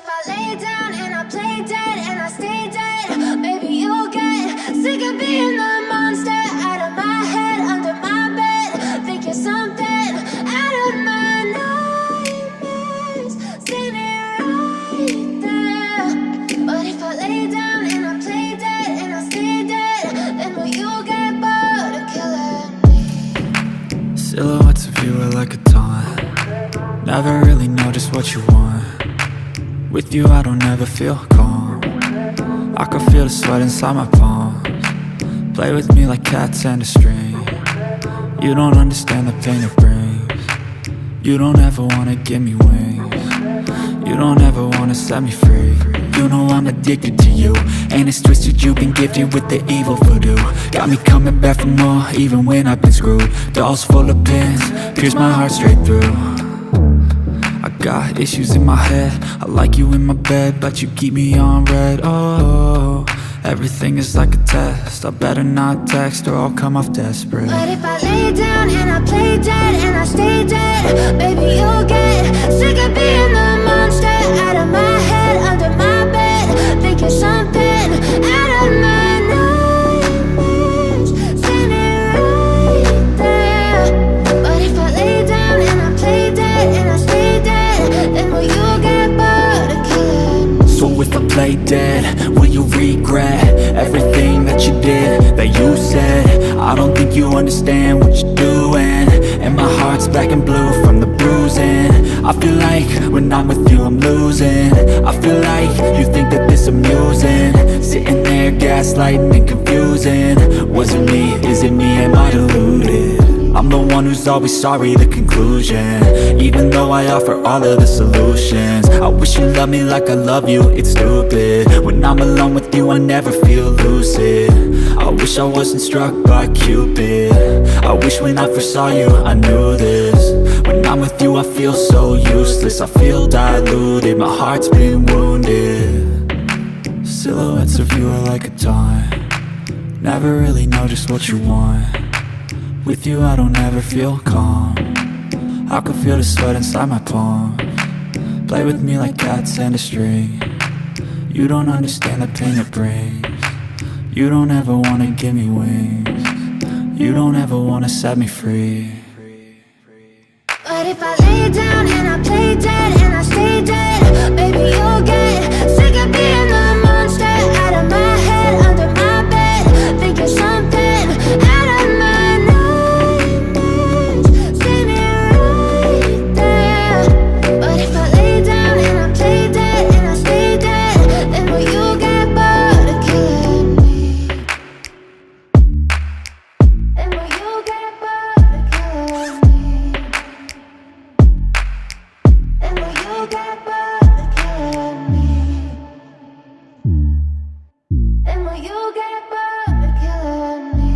if I lay down and I play dead and I stay dead, maybe you'll get sick of being the monster out of my head, under my bed. Think you're something out of my nightmares, standing right there. But if I lay down and I play dead and I stay dead, then will you get bored of killing me? Silhouettes of you are like a taunt. Never really know just what you want. With you I don't ever feel calm. I can feel the sweat inside my palms. Play with me like cats and a string. You don't understand the pain it brings. You don't ever wanna give me wings. You don't ever wanna set me free. You know I'm addicted to you, and it's twisted, you've been gifted with the evil voodoo. Got me coming back for more, even when I've been screwed. Dolls full of pins, pierce my heart straight through. I got issues in my head, I like you in my bed, but you keep me on red. Oh, everything is like a test, I better not text or I'll come off desperate. But if I lay down and I play dead and I stay dead, baby you'll get sick of being the monster out of my head, under my bed. Think you're something out of my nightmares, standing right there. But if I lay down and I play dead and I stay dead, then will you get bored of killing me? So if I play dead, will you regret everything that you did, that you said? I don't think you understand what you're doing, and my heart's black and blue from the bruising. I feel like when I'm with you I'm losing. I feel like you think that this amusing, sitting there gaslighting and confusing. Was it me? Is it me? Am I deluded? I'm the one who's always sorry, the conclusion, even though I offer all of the solutions. I wish you loved me like I love you, it's stupid. When I'm alone with you I never feel lucid. I wish I wasn't struck by Cupid. I wish when I first saw you I knew this. When I'm with you I feel so useless, I feel diluted, my heart's been wounded. Silhouettes of you are like a taunt. Never really know just what you want. With you I don't ever feel calm. I can feel the sweat inside my palms. Play with me like cats and a string. You don't understand the pain it brings. You don't ever wanna give me wings. You don't ever wanna set me free. But if I lay down and I play dead and I stay dead, baby you'll get sick of being the monster out of my head, under my bed. Think you're something out of my nightmares, standing right there. But if I lay down and I play dead and I stay dead, then will you get bored of killing me? Then will you get bored of killing me? Then will you get bored of killing me? Then will you get bored of killing me?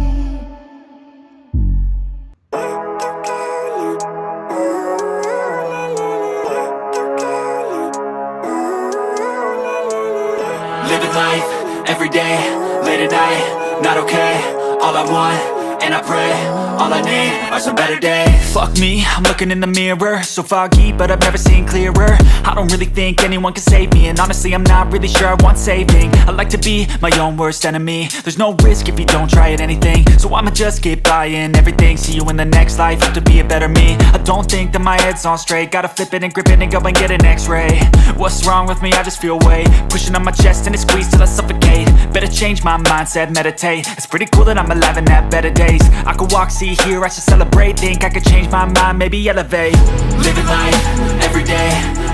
Living life, every day, late at night, not okay. All I want, and I pray, all I need are some better days. Fuck me, I'm looking in the mirror, so foggy, but I've never seen clearer. I don't really think anyone can save me, and honestly I'm not really sure I want saving. I like to be my own worst enemy. There's no risk if you don't try at anything, so I'ma just get buying everything. See you in the next life, have to be a better me. I don't think that my head's on straight, gotta flip it and grip it and go and get an x-ray. What's wrong with me? I just feel weight pushing on my chest and it squeezes till I suffocate. Better change my mindset, meditate. It's pretty cool that I'm alive and have better days. I could walk, see, hear, I should celebrate. Think I could change my mind, maybe elevate. Living life, every day,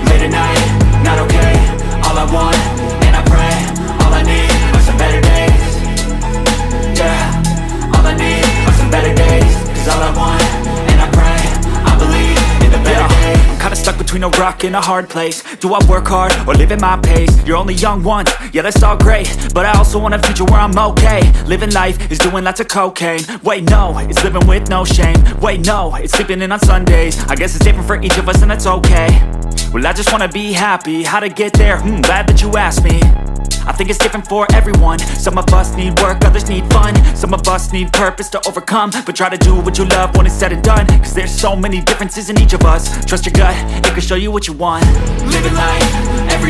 late at night, not okay. All I want, and I pray, all I need are some better days. Yeah, all I need are some better days. Cause all I want, and I pray, I believe in the better days. I'm kinda stuck between a rock and a hard place. Do I work hard or live at my pace? You're only young once, yeah that's all great, but I also want a future where I'm okay. Living life is doing lots of cocaine. Wait no, it's living with no shame. Wait no, it's sleeping in on Sundays. I guess it's different for each of us and that's okay. Well I just wanna be happy, how to get there? Glad that you asked me. I think it's different for everyone. Some of us need work, others need fun. Some of us need purpose to overcome. But try to do what you love when it's said and done, cause there's so many differences in each of us. Trust your gut, it can show you what you want. Living life, every